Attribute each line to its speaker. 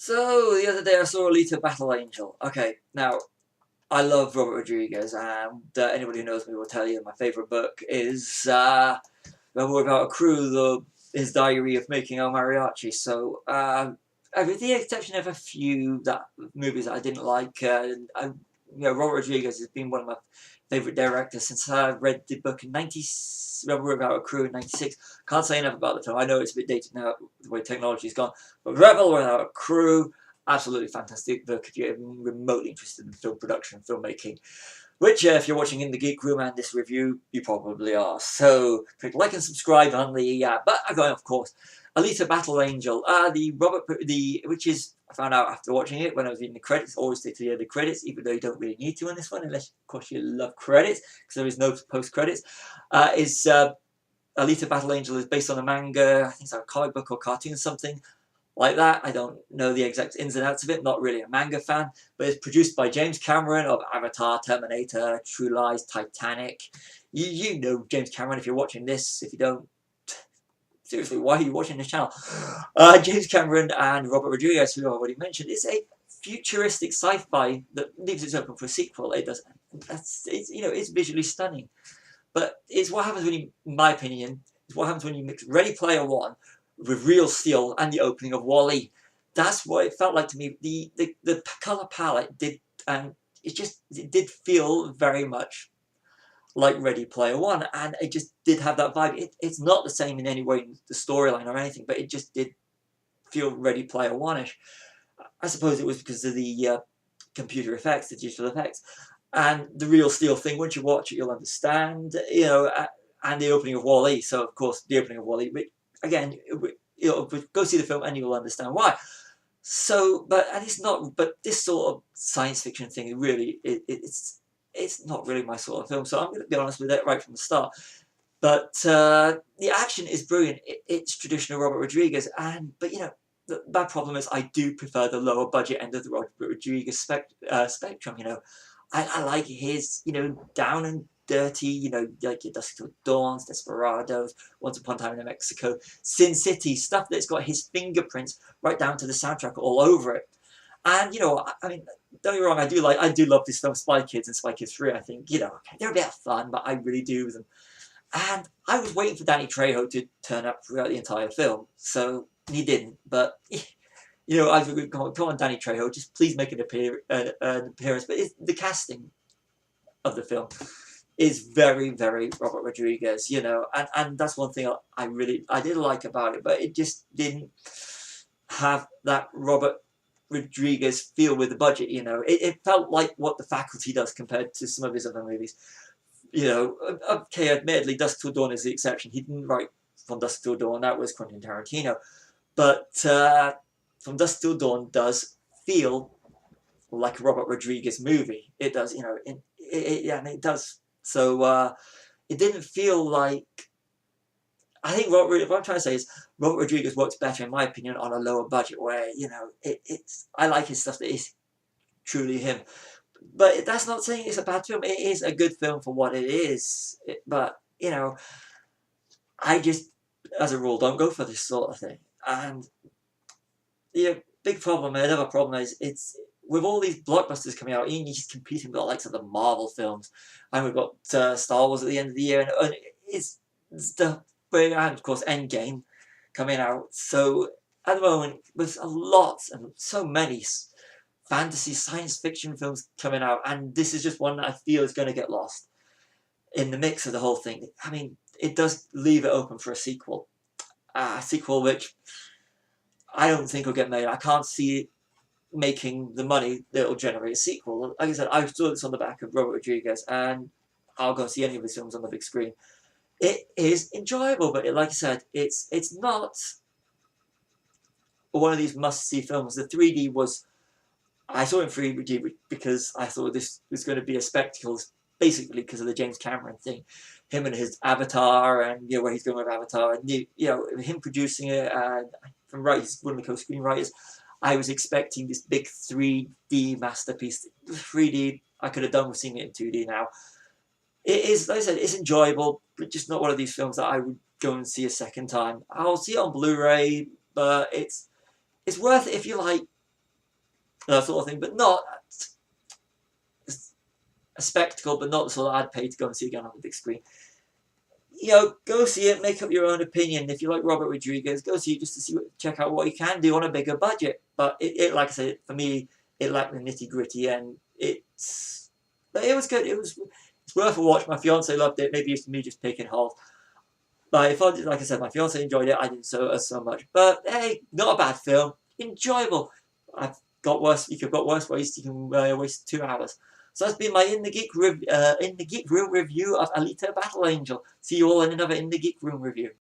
Speaker 1: So, the other day I saw Alita Battle Angel. Okay, now, I love Robert Rodriguez, and anybody who knows me will tell you my favourite book is Rebel Without a Crew, his diary of making El Mariachi. So, with the exception of a few movies that I didn't like, Robert Rodriguez has been one of my favourite directors since I read the book in Rebel Without a Crew in '96. Can't say enough about the film. I know it's a bit dated now, the way technology's gone, but Rebel Without a Crew, absolutely fantastic book if you're remotely interested in film production and filmmaking. Which, if you're watching in the Geek Room and this review, you probably are. So, click like and subscribe on the. But I'm going, of course, Alita Battle Angel. Which is, I found out after watching it when I was reading the credits. Always stick to the end of the credits, even though you don't really need to in this one, unless of course you love credits, because there is no post credits. Alita Battle Angel is based on a manga. I think it's a comic book or cartoon something like that. I don't know the exact ins and outs of it, not really a manga fan, but it's produced by James Cameron of Avatar, Terminator, True Lies, Titanic. You know James Cameron if you're watching this. If you don't, seriously, why are you watching this channel? James Cameron and Robert Rodriguez, who I already mentioned, is a futuristic sci-fi that leaves it open for a sequel. It does. It's visually stunning. But it's what happens when you, in my opinion, is what happens when you mix Ready Player One with Real Steel and the opening of Wall-E. That's what it felt like to me. The color palette did, and it did feel very much like Ready Player One, and it just did have that vibe. It's not the same in any way in the storyline or anything, but it just did feel Ready Player One-ish. I suppose it was because of the computer effects, the digital effects, and the Real Steel thing. Once you watch it, you'll understand. And the opening of Wall-E. So of course, the opening of Wall-E. But again, go see the film and you will understand why. So, but it's not. But this sort of science fiction thing, really, it's not really my sort of film. So I'm going to be honest with it right from the start. But the action is brilliant. It's traditional Robert Rodriguez, but my problem is I do prefer the lower budget end of the Robert Rodriguez spectrum. I like his, down and dirty, like your Dusk Till Dawns, Desperados, Once Upon a Time in Mexico, Sin City, stuff that's got his fingerprints right down to the soundtrack all over it. And, I mean, don't get me wrong, I do love this film, Spy Kids and Spy Kids 3, I think, okay, they're a bit of fun, but I really do with them. And I was waiting for Danny Trejo to turn up throughout the entire film, so he didn't, but... I was come on, Danny Trejo, just please make an appearance. But the casting of the film is very, very Robert Rodriguez, and that's one thing I did like about it, but it just didn't have that Robert Rodriguez feel with the budget, It felt like what The Faculty does compared to some of his other movies. Okay, admittedly, Dusk Till Dawn is the exception. He didn't write From Dusk Till Dawn, that was Quentin Tarantino. But From Dusk Till Dawn does feel like a Robert Rodriguez movie. It does, it does. So it didn't feel like. I think what I'm trying to say is Robert Rodriguez works better, in my opinion, on a lower budget where I like his stuff that is truly him. But that's not saying it's a bad film. It is a good film for what it is. But I just, as a rule, don't go for this sort of thing. And the big problem, another problem is it's with all these blockbusters coming out, he's competing with the likes of the Marvel films, and we've got Star Wars at the end of the year, and and of course Endgame coming out. So at the moment, there's a lot and so many fantasy science fiction films coming out, and this is just one that I feel is going to get lost in the mix of the whole thing. I mean, it does leave it open for a sequel which I don't think will get made. I can't see it making the money that will generate a sequel. Like I said, I saw this on the back of Robert Rodriguez, and I'll go see any of his films on the big screen. It is enjoyable, but like I said, it's not one of these must-see films. The 3D was... I saw it in 3D because I thought this was going to be a spectacle, basically because of the James Cameron thing. Him and his Avatar, and where he's going with Avatar, and him producing it, and from he's one of the co-screenwriters. I was expecting this big 3D masterpiece. 3D, I could have done with seeing it in 2D now. It is, like I said, it's enjoyable, but just not one of these films that I would go and see a second time. I'll see it on Blu-ray, but it's worth it if you like that sort of thing, but not a spectacle, but not the sort that I'd pay to go and see again on the big screen. Go see it, make up your own opinion. If you like Robert Rodriguez, go see it just to check out what he can do on a bigger budget. But it like I said, for me, it lacked the nitty gritty, and but it was good. It's worth a watch. My fiance loved it. Maybe it's me just picking holes. But if like I said, my fiance enjoyed it. I didn't so much. But hey, not a bad film. Enjoyable. I've got worse. You could have got worse ways. You can waste 2 hours. So that's been my In the Geek Room review of Alita Battle Angel. See you all in another In the Geek Room review.